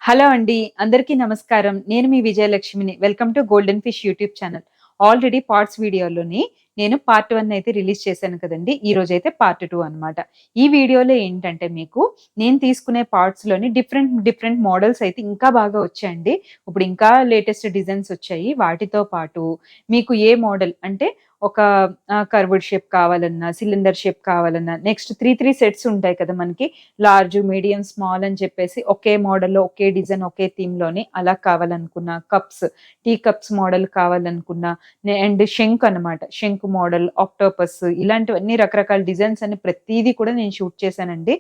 Hello అండి. అందరికీ నమస్కారం. నేను మీ విజయలక్ష్మిని. Welcome to golden fish YouTube channel. Already parts వీడియోలోని నేను పార్ట్ 1 అయితే రిలీజ్ చేశాను కదండీ! ఈరోజైతే పార్ట్ 2 అనమాట. ఈ వీడియోలో ఏంటంటే మీకు నేను తీసుకునే పార్ట్స్‌లోని డిఫరెంట్ మోడల్స్ అయితే ఇంకా బాగా వచ్చాయండి. ఇప్పుడు ఇంకా లేటెస్ట్ డిజైన్స్ వచ్చాయి. వాటితో పాటు మీకు ఏ మోడల్ అంటే ఒక కర్వ్డ్ షేప్ కావాలన్నా, సిలిండర్ షేప్ కావాలన్నా, నెక్స్ట్ 3 సెట్స్ ఉంటాయి కదా! మనకి లార్జ్, మీడియం, స్మాల్ అని చెప్పేసి ఒకే మోడల్‌లో, ఒకే డిజైన్, ఒకే థీమ్‌లోని అలా కావాలనుకున్న కప్స్, టీ కప్స్ మోడల్ కావాలనుకున్న అండ్ శంఖ్ అనమాట. శంఖ్ మోడల్, ఆక్టోపస్ ఇలాంటివన్నీ రకరకాల డిజైన్స్ అన్ని ప్రతీది కూడా నేను షూట్ చేశానండి.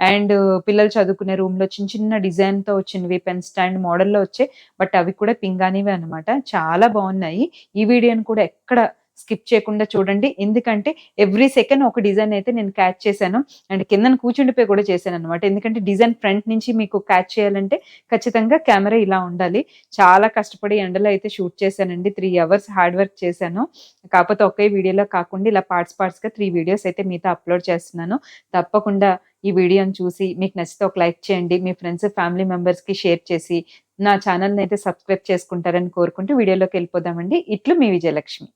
అండ్ పిల్లలు చదువుకునే రూమ్‌లో చిన్న చిన్న డిజైన్‌తో వచ్చినవి పెన్ స్టాండ్ మోడల్‌లో వచ్చాయి. బట్ అవి కూడా పింగాణివే అనమాట. చాలా బావున్నాయి. ఈ వీడియోని కూడా ఎక్కడ స్కిప్ చేయకుండా చూడండి. ఎందుకంటే ఎవ్రీ సెకండ్ ఒక డిజైన్ అయితే నేను క్యాచ్ చేశాను. అండ్ కిందన కూర్చుండిపోయి కూడా చేశాననమాట. ఎందుకంటే డిజైన్ ఫ్రంట్ నుంచి మీకు క్యాచ్ చేయాలంటే ఖచ్చితంగా కెమెరా ఇలా ఉండాలి. చాలా కష్టపడి ఎండలో అయితే షూట్ చేశానండి. 3 అవర్స్ హార్డ్ వర్క్ చేశాను. కాకపోతే ఒకే వీడియోలో కాకుండా ఇలా పార్ట్స్‌గా 3 వీడియోస్ అయితే మీతో అప్‌లోడ్ చేస్తున్నాను. తప్పకుండా ఈ వీడియోని చూసి మీకు నచ్చితే ఒక లైక్ చేయండి. మీ ఫ్రెండ్స్, ఫ్యామిలీ మెంబర్స్‌కి షేర్ చేసి నా ఛానెల్‌ని అయితే సబ్స్క్రైబ్ చేసుకుంటారని కోరుకుంటూ వీడియోలోకెళ్ళిపోదామండి. ఇట్లు మీ విజయలక్ష్మి.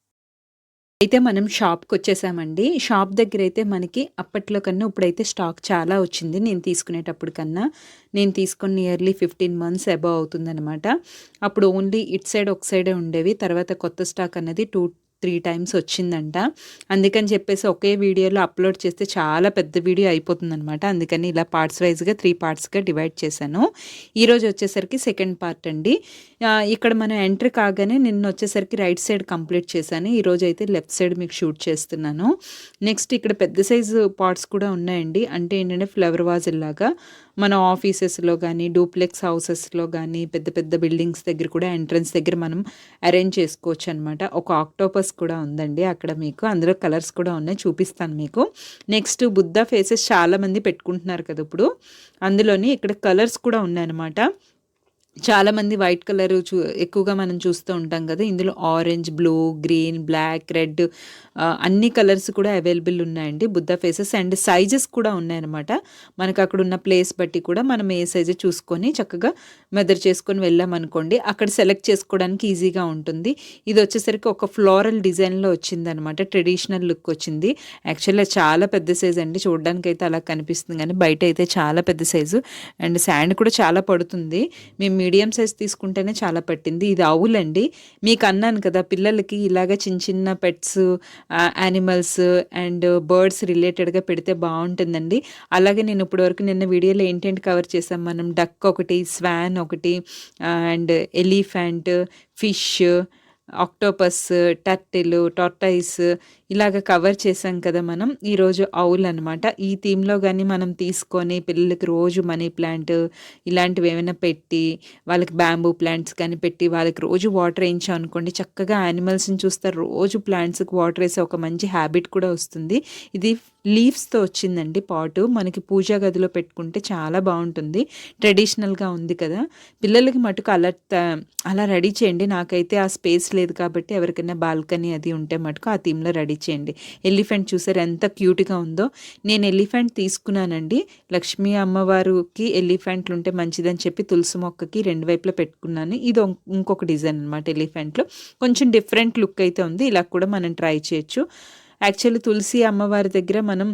అయితే మనం షాప్‌కొచ్చేసామండి. షాప్ దగ్గరైతే మనకి అప్పట్లో కన్నా ఇప్పుడైతే స్టాక్ చాలా వచ్చింది. నేను తీసుకునేటప్పుడు కన్నా. నేను తీసుకొని నియర్లీ 15 మంత్స్ అబోవ్ అవుతుందనమాట. అప్పుడు ఓన్లీ ఇటు సైడ్ ఒక సైడే ఉండేవి. తర్వాత కొత్త స్టాక్ అనేది 3 టైమ్స్ వచ్చిందంట. అందుకని చెప్పేసి ఒకే వీడియోలో అప్‌లోడ్ చేస్తే చాలా పెద్ద వీడియో అయిపోతుందనమాట. అందుకని ఇలా పార్ట్స్ వైస్‌గా 3 పార్ట్స్‌గా డివైడ్ చేశాను. ఈరోజు వచ్చేసరికి సెకండ్ పార్ట్ అండి. ఇక్కడ మనం ఎంటర్ కాగానే నిన్నొచ్చేసరికి రైట్ సైడ్ కంప్లీట్ చేశాను. ఈరోజైతే లెఫ్ట్ సైడ్ మీకు షూట్ చేస్తున్నాను. నెక్స్ట్ ఇక్కడ పెద్ద సైజు పాట్స్ కూడా ఉన్నాయండి. అంటే ఏంటంటే ఫ్లవర్ వాజుల్లాగా మన ఆఫీసెస్‌లో గానీ, డూప్లెక్స్ హౌసెస్‌లో గానీ, పెద్ద పెద్ద బిల్డింగ్స్ దగ్గర కూడా ఎంట్రన్స్ దగ్గర మనం అరేంజ్ చేసుకోవచ్చనమాట. ఒక ఆక్టోపస్ కూడా ఉందండి అక్కడ మీకు. అందులో కలర్స్ కూడా ఉన్నాయి. చూపిస్తాను మీకు. నెక్స్ట్ బుద్ధ ఫేసెస్ చాలామంది పెట్టుకుంటున్నారు కదా ఇప్పుడు. అందులోని ఇక్కడ కలర్స్ కూడా ఉన్నాయన్నమాట. చాలామంది వైట్ కలరు ఎక్కువగా మనం చూస్తూ ఉంటాం కదా! ఇందులో orange, blue, green, black, red అన్ని కలర్స్ కూడా అవైలబుల్ ఉన్నాయండి. బుద్ధ ఫేసెస్ అండ్ సైజెస్ కూడా ఉన్నాయన్నమాట. మనకక్కడున్న ప్లేస్ బట్టి కూడా మనం ఏ సైజు చూసుకొని చక్కగా మెజర్ చేసుకొని వెళ్ళామనుకోండి, అక్కడ సెలెక్ట్ చేసుకోవడానికి ఈజీగా ఉంటుంది. ఇదొచ్చేసరికి ఒక ఫ్లోరల్ డిజైన్‌లో వచ్చిందనమాట. ట్రెడిషనల్ లుక్ వచ్చింది. యాక్చువల్‌గా చాలా పెద్ద సైజ్ అండి. చూడడానికైతే అలా కనిపిస్తుంది గానీ, బయటైతే చాలా పెద్ద సైజు అండ్ శాండ్ కూడా చాలా పడుతుంది. మేము మీడియం సైజ్ తీసుకుంటేనే చాలా పట్టింది. ఇది ఆవులండి. మీకు అన్నాను కదా! పిల్లలకి ఇలాగ చిన్న చిన్న పెట్స్, యానిమల్స్ అండ్ బర్డ్స్ రిలేటెడ్‌గా పెడితే బావుంటుందండి. అలాగే నేను ఇప్పటి వరకు నిన్న వీడియోలో ఏంటేంటి కవర్ చేసాం మనం డక్ ఒకటి, స్వాన్ ఒకటి and elephant, fish, octopus, turtle, tortoise ఇలాగ కవర్ చేసాం కదా మనం. ఈరోజు ఔల్ అనమాట. ఈ థీమ్‌లో గాని మనం తీసుకొని పిల్లలకి రోజు మనీ ప్లాంట్ ఇలాంటివి ఏమైనా పెట్టి, వాళ్ళకి బ్యాంబూ ప్లాంట్స్ కానీ పెట్టి, వాళ్ళకి రోజు వాటర్ ఏయించామనుకోండి చక్కగా యానిమల్స్‌ని చూస్తారు. రోజు ప్లాంట్స్‌కి వాటర్ ఏసే ఒక మంచి హ్యాబిట్ కూడా వస్తుంది. ఇది లీవ్స్‌తో వచ్చిందండి పాటు. మనకి పూజా గదిలో పెట్టుకుంటే చాలా బావుంటుంది. ట్రెడిషనల్‌గా ఉంది కదా! పిల్లలకి మటుకు అలా రెడీ చేయండి. నాకైతే ఆ స్పేస్ లేదు కాబట్టి ఎవరికైనా బాల్కనీ అది ఉంటే మటుకు ఆ థీమ్‌లో రెడీ చేయండి. ఎలిఫెంట్ చూసారా ఎంత క్యూట్‌గా ఉందో. నేను ఎలిఫెంట్ తీసుకున్నానండి. లక్ష్మీ అమ్మవారికి ఎలిఫెంట్లుంటే మంచిదని చెప్పి తులసి మొక్కకి 2 వైపులా పెట్టుకున్నాను. ఇది ఇంకొక డిజైన్ అనమాట ఎలిఫెంట్‌లో. కొంచెం డిఫరెంట్ లుక్ అయితే ఉంది. ఇలా కూడా మనం ట్రై చేయొచ్చు. యాక్చువల్లీ తులసి అమ్మవారి దగ్గర మనం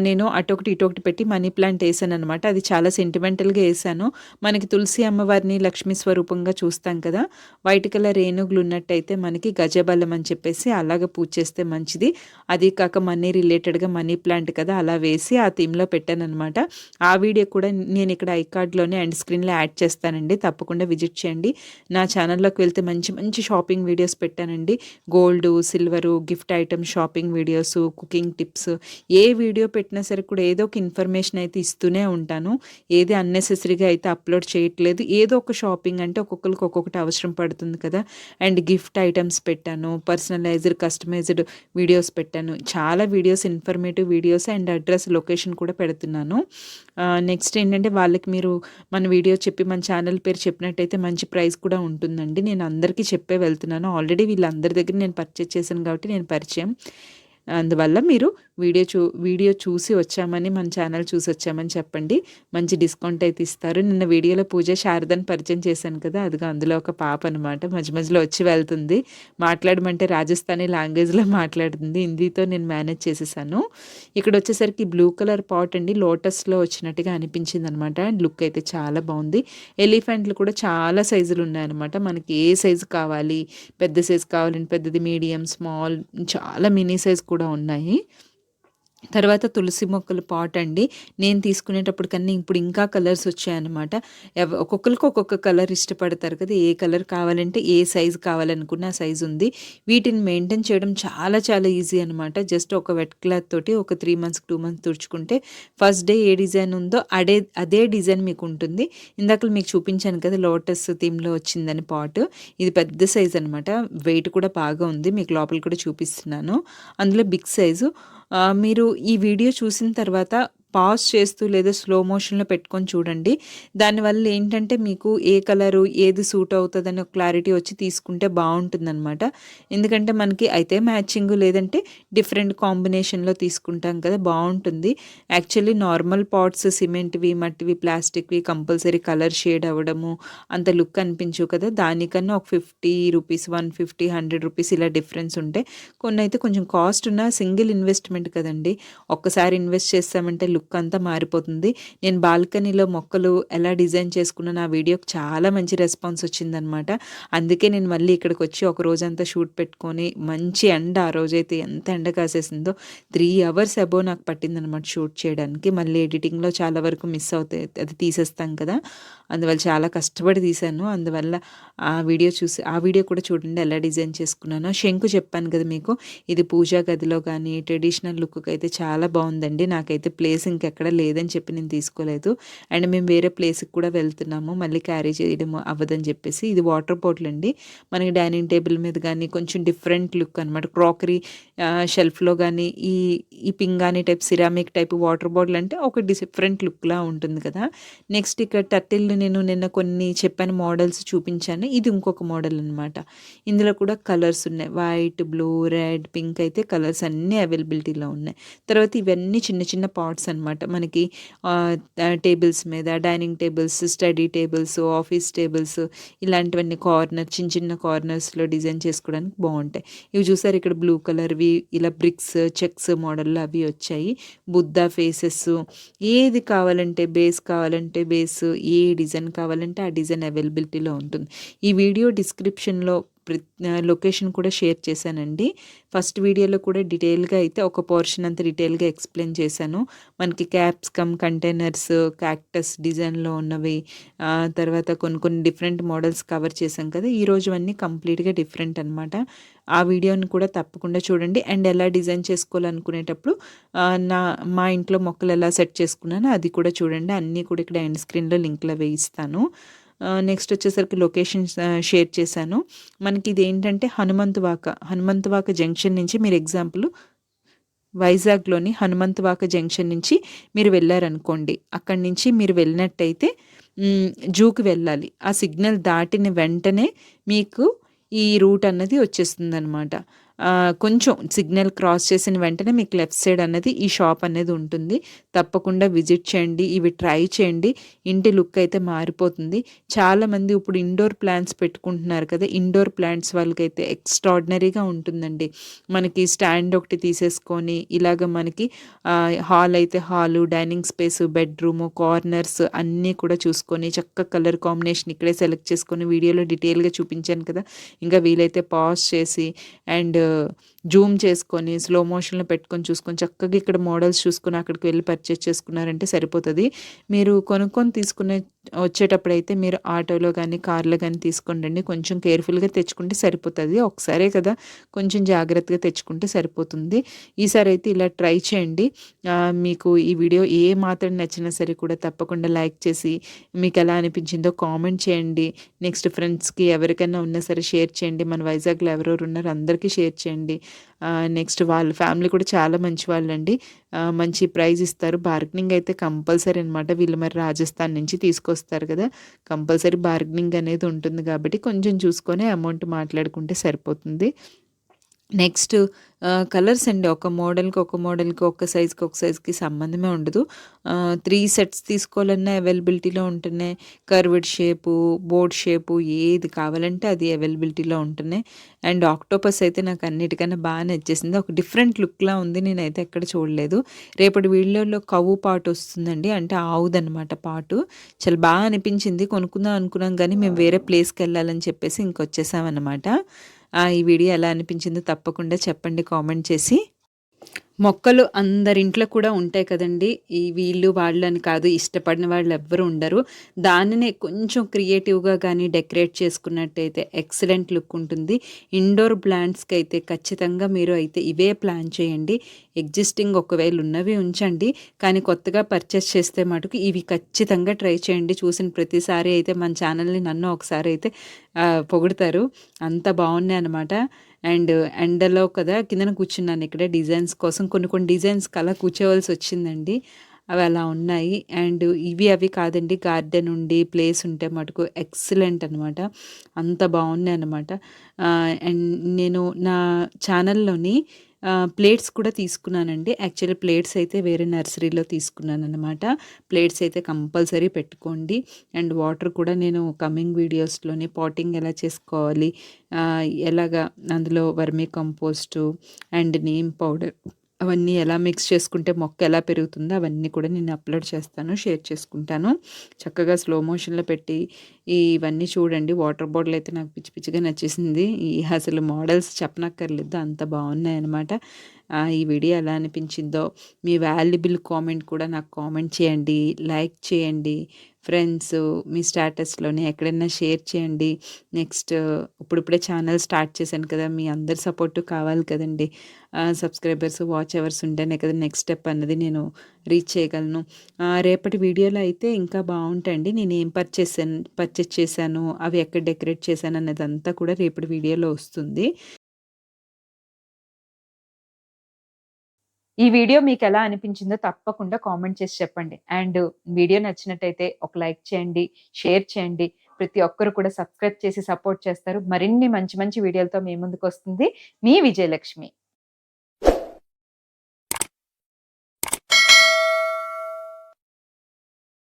నేను అటొకటి, ఇటొకటి పెట్టి మనీ ప్లాంట్ ఏసాననమాట. అది చాలా సెంటిమెంటల్‌గా ఏసాను. మనకి తులసి అమ్మవారిని లక్ష్మీ స్వరూపంగా చూస్తాం కదా! వైట్ కలర్ ఏనుగులున్నట్టయితే మనకి గజబలం అని చెప్పేసి అలాగ పూజ చేస్తే మంచిది. అది కాక మనీ రిలేటెడ్‌గా మనీ ప్లాంట్ కదా! అలా వేసి ఆ థీమ్‌లో పెట్టాననమాట. ఆ వీడియో కూడా నేను ఇక్కడ ఐకార్డ్‌లోనే ఎండ్ స్క్రీన్‌లో యాడ్ చేస్తానండి. తప్పకుండా విజిట్ చేయండి. నా ఛానల్‌లోకి వెళ్తే మంచి మంచి షాపింగ్ వీడియోస్ పెట్టానండి. Gold, silver, gift item shopping videos, cooking tips ఏ వీడియో పెట్టినా సరే కూడా ఏదో ఒక ఇన్ఫర్మేషన్ అయితే ఇస్తూనే ఉంటాను. ఏది అన్నెసెసరీగా అయితే అప్లోడ్ చేయట్లేదు. ఏదో ఒక షాపింగ్ అంటే ఒక్కొక్కరికి ఒక్కొక్కటి అవసరం పడుతుంది కదా! అండ్ గిఫ్ట్ ఐటమ్స్ పెట్టాను. పర్సనలైజ్డ్, కస్టమైజ్డ్ వీడియోస్ పెట్టాను. చాలా videos informative videos and address, location కూడా పెడుతున్నాను. నెక్స్ట్ ఏంటంటే వాళ్ళకి మీరు మన వీడియో చెప్పి మన ఛానల్ పేరు చెప్పినట్టయితే మంచి ప్రైస్ కూడా ఉంటుందండి. నేను అందరికీ చెప్పే వెళ్తున్నాను. ఆల్రెడీ వీళ్ళందరి దగ్గర నేను పర్చేజ్ చేశాను కాబట్టి నేను పరిచయం. అందువల్ల మీరు వీడియో చూసి వచ్చామని, మన ఛానల్ చూసి వచ్చామని చెప్పండి. మంచి డిస్కౌంట్ అయితే ఇస్తారు. నిన్న వీడియోలో పూజ శారదని పరిచయం చేశాను కదా! అదిగో అందులో ఒక పాప అనమాట. మధ్య మధ్యలో వచ్చి వెళ్తుంది. మాట్లాడమంటే రాజస్థానీ లాంగ్వేజ్‌లో మాట్లాడుతుంది. హిందీతో నేను మేనేజ్ చేసేసాను. ఇక్కడొచ్చేసరికి బ్లూ కలర్ పాట్ అండి. లోటస్‌లో వచ్చినట్టుగా అనిపించిందనమాట. లుక్ అయితే చాలా బావుంది. ఎలిఫెంట్లు కూడా చాలా సైజులున్నాయనమాట. మనకి ఏ సైజు కావాలి, పెద్ద సైజు కావాలంటే పెద్దది, మీడియం, స్మాల్, చాలా మినీ సైజ్ కూడా ఉన్నాయి. తర్వాత తులసి మొక్కల పాట్ అండి. నేను తీసుకునేటప్పుడు కన్నా ఇప్పుడు ఇంకా కలర్స్ వచ్చాయన్నమాట. ఒక్కొక్కరికి ఒక్కొక్క కలర్ ఇష్టపడతారు కదా! ఏ కలర్ కావాలంటే ఏ సైజు కావాలనుకున్న ఆ సైజు ఉంది. వీటిని మెయింటైన్ చేయడం చాలా చాలా ఈజీ అనమాట. జస్ట్ ఒక వెట్ క్లాత్ తోటి ఒక 3 మంత్స్‌కి 2 మంత్స్ తుడుచుకుంటే ఫస్ట్ డే ఏ డిజైన్ ఉందో అదే డిజైన్ మీకు ఉంటుంది. ఇందాక మీకు చూపించాను కదా! లోటస్ థీమ్‌లో వచ్చిందని పాట్. ఇది పెద్ద సైజ్ అనమాట. వెయిట్ కూడా బాగా ఉంది. మీకు లోపల కూడా చూపిస్తున్నాను. అందులో బిగ్ సైజు. మీరు ఈ వీడియో చూసిన తర్వాత పాజ్ చేస్తూ లేదా స్లో మోషన్‌లో పెట్టుకొని చూడండి. దానివల్ల ఏంటంటే మీకు ఏ కలరు ఏది సూట్ అవుతదని ఒక క్లారిటీ వచ్చి తీసుకుంటే బావుంటుందనమాట. ఎందుకంటే మనకి అయితే మ్యాచింగు లేదంటే డిఫరెంట్ కాంబినేషన్‌లో తీసుకుంటాం కదా! బావుంటుంది. యాక్చువల్లీ నార్మల్ పాట్స్ సిమెంట్‌వి, మట్టివి, ప్లాస్టిక్‌వి కంపల్సరీ కలర్ షేడ్ అవ్వడము అంత లుక్ అనిపించవు కదా! దానికన్నా ఒక రూ. 50, 150, రూ. 100 ఇలా డిఫరెన్స్ ఉంటాయి. కొన్నైతే కొంచెం కాస్ట్ ఉన్న సింగిల్ ఇన్వెస్ట్‌మెంట్ కదండీ! ఒక్కసారి ఇన్వెస్ట్ చేసామంటే లుక్ అంతా మారిపోతుంది. నేను బాల్కనీలో మొక్కలు ఎలా డిజైన్ చేసుకున్నానో ఆ వీడియోకి చాలా మంచి రెస్పాన్స్ వచ్చిందనమాట. అందుకే నేను మళ్ళీ ఇక్కడికొచ్చి ఒక రోజంతా షూట్ పెట్టుకొని మంచి ఎండ ఆ రోజైతే ఎంత ఎండ కాసేసిందో 3 అవర్స్ అబోవ్ నాకు పట్టిందనమాట షూట్ చేయడానికి. మళ్ళీ ఎడిటింగ్‌లో చాలా వరకు మిస్ అవుతాయి. అది తీసేస్తాం కదా! అందువల్ల చాలా కష్టపడి తీశాను. అందువల్ల ఆ వీడియో కూడా చూడండి ఎలా డిజైన్ చేసుకున్నానో. శంకు చెప్పాను కదా మీకు. ఇది పూజా గదిలో గానీ, ట్రెడిషనల్ లుక్‌కి అయితే చాలా బావుందండి. నాకైతే ప్లేస్ ఇంకెక్కడ లేదని చెప్పి నేను తీసుకోలేదు. అండ్ మేము వేరే ప్లేస్‌కి కూడా వెళ్తున్నాము. మళ్ళీ క్యారీ చేయడం అవ్వదని చెప్పేసి. ఇది వాటర్ బాటిల్ అండి. మనకి డైనింగ్ టేబుల్ మీద గానీ, కొంచెం డిఫరెంట్ లుక్ అనమాట. క్రాకరీ షెల్ఫ్‌లో గానీ, ఈ ఈ పింగాణీ type, ceramic type water bottle అంటే ఒక డిఫరెంట్ లుక్‌లా ఉంటుంది కదా! నెక్స్ట్ ఇక్కడ టర్టిల్ నేను నిన్న కొన్ని చెప్పాను మోడల్స్ చూపించాను. ఇది ఇంకొక మోడల్ అనమాట. ఇందులో కూడా కలర్స్ ఉన్నాయి. వైట్, బ్లూ, రెడ్, పింక్ అయితే కలర్స్ అన్నీ అవైలబిలిటీలో ఉన్నాయి. తర్వాత ఇవన్నీ చిన్న చిన్న పాట్స్ అనమాట. మనకి టేబుల్స్ మీద, dining tables, study tables, office tables ఇలాంటివన్నీ చిన్న చిన్న కార్నర్స్‌లో డిజైన్ చేసుకోవడానికి బావుంటాయి. ఇవి చూసారు ఇక్కడ బ్లూ కలర్‌వి ఇలా బ్రిక్స్, చెక్స్ మోడల్‌లో అవి వచ్చాయి. బుద్ధ ఫేసెస్ ఏది కావాలంటే బేస్, ఏ డిజైన్ కావాలంటే ఆ డిజైన్ అవైలబిలిటీలో ఉంటుంది. ఈ వీడియో డిస్క్రిప్షన్‌లో లొకేషన్ కూడా షేర్ చేశానండి. ఫస్ట్ వీడియోలో కూడా డీటెయిల్‌గా అయితే ఒక పోర్షన్ అంతా డీటెయిల్‌గా ఎక్స్‌ప్లెయిన్ చేశాను. మనకి క్యాప్సికమ్ కంటైనర్స్, క్యాక్టస్ డిజైన్‌లో ఉన్నవి, తర్వాత కొన్ని కొన్ని డిఫరెంట్ మోడల్స్ కవర్ చేశాం కదా! ఈరోజు అన్నీ కంప్లీట్‌గా డిఫరెంట్ అనమాట. ఆ వీడియోని కూడా తప్పకుండా చూడండి. అండ్ ఎలా డిజైన్ చేసుకోవాలనుకునేటప్పుడు మా ఇంట్లో మొక్కలు ఎలా సెట్ చేసుకున్నానో అది కూడా చూడండి. అన్నీ కూడా ఇక్కడ ఎండ్ స్క్రీన్‌లో లింక్‌లు అవి ఇస్తాను. నెక్స్ట్ వచ్చేసరికి లొకేషన్స్ షేర్ చేశాను. మనకి ఇదేంటంటే హనుమంతవాక జంక్షన్ నుంచి మీరు వైజాగ్‌లోని హనుమంతవాక జంక్షన్ నుంచి మీరు వెళ్లారనుకోండి. అక్కడి నుంచి మీరు వెళ్ళినట్టయితే జూకి వెళ్ళాలి. ఆ సిగ్నల్ దాటిన వెంటనే మీకు ఈ రూట్ అన్నది వచ్చేస్తుందనమాట. కొంచెం సిగ్నల్ క్రాస్ చేసిన వెంటనే మీకు లెఫ్ట్ సైడ్ అన్నది ఈ షాప్ అనేది ఉంటుంది. తప్పకుండా విజిట్ చేయండి. ఇవి ట్రై చేయండి. ఇంటి లుక్ అయితే మారిపోతుంది. చాలామంది ఇప్పుడు ఇండోర్ ప్లాంట్స్ పెట్టుకుంటున్నారు కదా! ఇండోర్ ప్లాంట్స్ వాళ్ళకైతే ఎక్స్ట్రార్డినరీగా ఉంటుందండి. మనకి స్టాండ్ ఒకటి తీసేసుకొని ఇలాగ మనకి హాల్ అయితే hall, dining space, bedroom, corners అన్నీ కూడా చూసుకొని చక్కగా కలర్ కాంబినేషన్ ఇక్కడే సెలెక్ట్ చేసుకొని వీడియోలో డీటెయిల్‌గా చూపించాను కదా! ఇంకా వీలైతే పాజ్ చేసి అండ్ జూమ్ చేసుకొని స్లో మోషన్‌లో పెట్టుకొని చూసుకొని చక్కగా ఇక్కడ మోడల్స్ చూసుకొని అక్కడికి వెళ్లి పర్చేజ్ చేసుకున్నారంటే సరిపోతది. మీరు కొనుక్కొని వచ్చేటప్పుడైతే మీరు ఆటోలో గానీ, కార్‌లో గానీ తీసుకొనిరండి. కొంచెం కేర్‌ఫుల్‌గా తెచ్చుకుంటే సరిపోతది. ఒకసారే కదా! కొంచెం జాగ్రత్తగా తెచ్చుకుంటే సరిపోతుంది. ఈసారైతే ఇలా ట్రై చేయండి. మీకు ఈ వీడియో ఏ మాత్రం నచ్చినా సరే కూడా తప్పకుండా లైక్ చేసి మీకెలా అనిపించిందో కామెంట్ చేయండి. నెక్స్ట్ ఫ్రెండ్స్‌కి ఎవరికైనా ఉన్నా సరే షేర్ చేయండి. మన వైజాగ్‌లో ఎవరెవరు ఉన్నారో అందరికీ షేర్ చేయండి. నెక్స్ట్ వాళ్ళ ఫ్యామిలీ కూడా చాలా మంచివాళ్ళండి. మంచి ప్రైజ్ ఇస్తారు. బార్గెనింగ్ అయితే కంపల్సరీ అనమాట. వీళ్ళు మరి రాజస్థాన్ నుంచి తీసుకొస్తారు కదా! కంపల్సరీ బార్గెనింగ్ అనేది ఉంటుంది కాబట్టి కొంచెం చూసుకొని అమౌంట్ మాట్లాడుకుంటే సరిపోతుంది. నెక్స్ట్ కలర్స్ అండి. ఒక మోడల్‌కి, ఒక మోడల్‌కి, ఒక సైజ్‌కి, ఒక సైజ్‌కి సంబంధమే ఉండదు. 3 సెట్స్ తీసుకోవాలన్నా అవైలబిలిటీలో ఉంటున్నాయి. కర్వ్డ్ షేపు, బోర్డ్ షేపు ఏది కావాలంటే అది అవైలబిలిటీలో ఉంటున్నాయి. అండ్ ఆక్టోపస్ అయితే నాకు అన్నిటికన్నా బాగా నచ్చేసింది. ఒక డిఫరెంట్ లుక్‌లా ఉంది. నేనైతే ఎక్కడ చూడలేదు. రేపటి వీడియోలో కవ్వు పార్ట్ వస్తుందండి. అంటే ఆవుదనమాట పార్టు. చాలా బాగా అనిపించింది. కొనుక్కుందాం అనుకున్నాం గానీ, మేము వేరే ప్లేస్‌కెళ్ళాలని చెప్పేసి ఇంకొచ్చేసామనమాట. ఈ వీడియో ఎలా అనిపించిందో తప్పకుండా చెప్పండి కామెంట్ చేసి. మొక్కలు అందరింట్లో కూడా ఉంటాయి కదండీ! ఈ వీళ్ళు, వాళ్ళని కాదు ఇష్టపడిన వాళ్ళెవ్వరు ఉండరు. దానినే కొంచెం క్రియేటివ్‌గా గానీ డెకరేట్ చేసుకున్నట్టయితే ఎక్సలెంట్ లుక్ ఉంటుంది. ఇండోర్ ప్లాంట్స్‌కైతే ఖచ్చితంగా మీరు అయితే ఇవే ప్లాన్ చేయండి. ఎగ్జిస్టింగ్ ఒకవేళ ఉన్నవి ఉంచండి. కానీ కొత్తగా పర్చేస్ చేస్తే మటుకు ఇవి ఖచ్చితంగా ట్రై చేయండి. చూసిన ప్రతిసారి అయితే మన ఛానల్‌ని నన్ను ఒకసారి అయితే పొగుడుతారు. అంత బావున్నాయనమాట. అండ్ ఎండలో కదా కిందన కూర్చున్నాను ఇక్కడ డిజైన్స్ కోసం. కొన్ని కొన్ని డిజైన్స్‌కి అలా కూర్చోవాల్సొచ్చిందండి. అవి అలా ఉన్నాయి. అండ్ ఇవి అవి కాదండి, గార్డెన్ ఉండి ప్లేస్ ఉంటే మటుకు ఎక్సలెంట్ అనమాట. అంత బావున్నాయనమాట. అండ్ నేను నా ఛానల్‌లోని ప్లేట్స్ కూడా తీసుకున్నానండి. యాక్చువల్లీ ప్లేట్స్ అయితే వేరే నర్సరీలో తీసుకున్నాననమాట. ప్లేట్స్ అయితే కంపల్సరీ పెట్టుకోండి. అండ్ వాటర్ కూడా నేను కమింగ్ వీడియోస్‌లోని పాటింగ్ ఎలా చేసుకోవాలి, ఎలాగా అందులో vermi compost and neem powder అవన్నీ ఎలా మిక్స్ చేసుకుంటే మొక్క ఎలా పెరుగుతుందో అవన్నీ కూడా నేను అప్లోడ్ చేస్తాను, షేర్ చేసుకుంటాను. చక్కగా స్లో మోషన్‌లో పెట్టి ఇవన్నీ చూడండి. వాటర్ బాటిల్ అయితే నాకు పిచ్చి పిచ్చిగా నచ్చేసింది. అసలు మోడల్స్ చెప్పనక్కర్లేదు. అంత బాగున్నాయన్నమాట. ఈ వీడియో ఎలా అనిపించిందో మీ వాల్యుబుల్ కామెంట్ కూడా నాకు కామెంట్ చేయండి. లైక్ చేయండి. ఫ్రెండ్స్ మీ స్టేటస్‌లోని ఎక్కడైనా షేర్ చేయండి. నెక్స్ట్ ఇప్పుడిప్పుడే ఛానల్ స్టార్ట్ చేశాను కదా! మీ అందరి సపోర్టు కావాలి కదండీ! సబ్స్క్రైబర్స్, వాచ్ అవర్స్ ఉంటేనే కదా నెక్స్ట్ స్టెప్ అన్నది నేను రీచ్ చేయగలను. రేపటి వీడియోలో అయితే ఇంకా బావుంటాయండి. నేనేం పర్చేస్ చేశాను, అవి ఎక్కడ డెకరేట్ చేశాను అన్నదంతా కూడా రేపటి వీడియోలో వస్తుంది. ఈ వీడియో మీకెలా అనిపించిందో తప్పకుండా కామెంట్ చేసి చెప్పండి. అండ్ వీడియో నచ్చినట్టయితే ఒక లైక్ చేయండి, షేర్ చేయండి. ప్రతి ఒక్కరు కూడా సబ్స్క్రైబ్ చేసి సపోర్ట్ చేస్తారు. మరిన్ని మంచి మంచి వీడియోలతో మీ ముందుకొస్తుంది మీ విజయలక్ష్మి.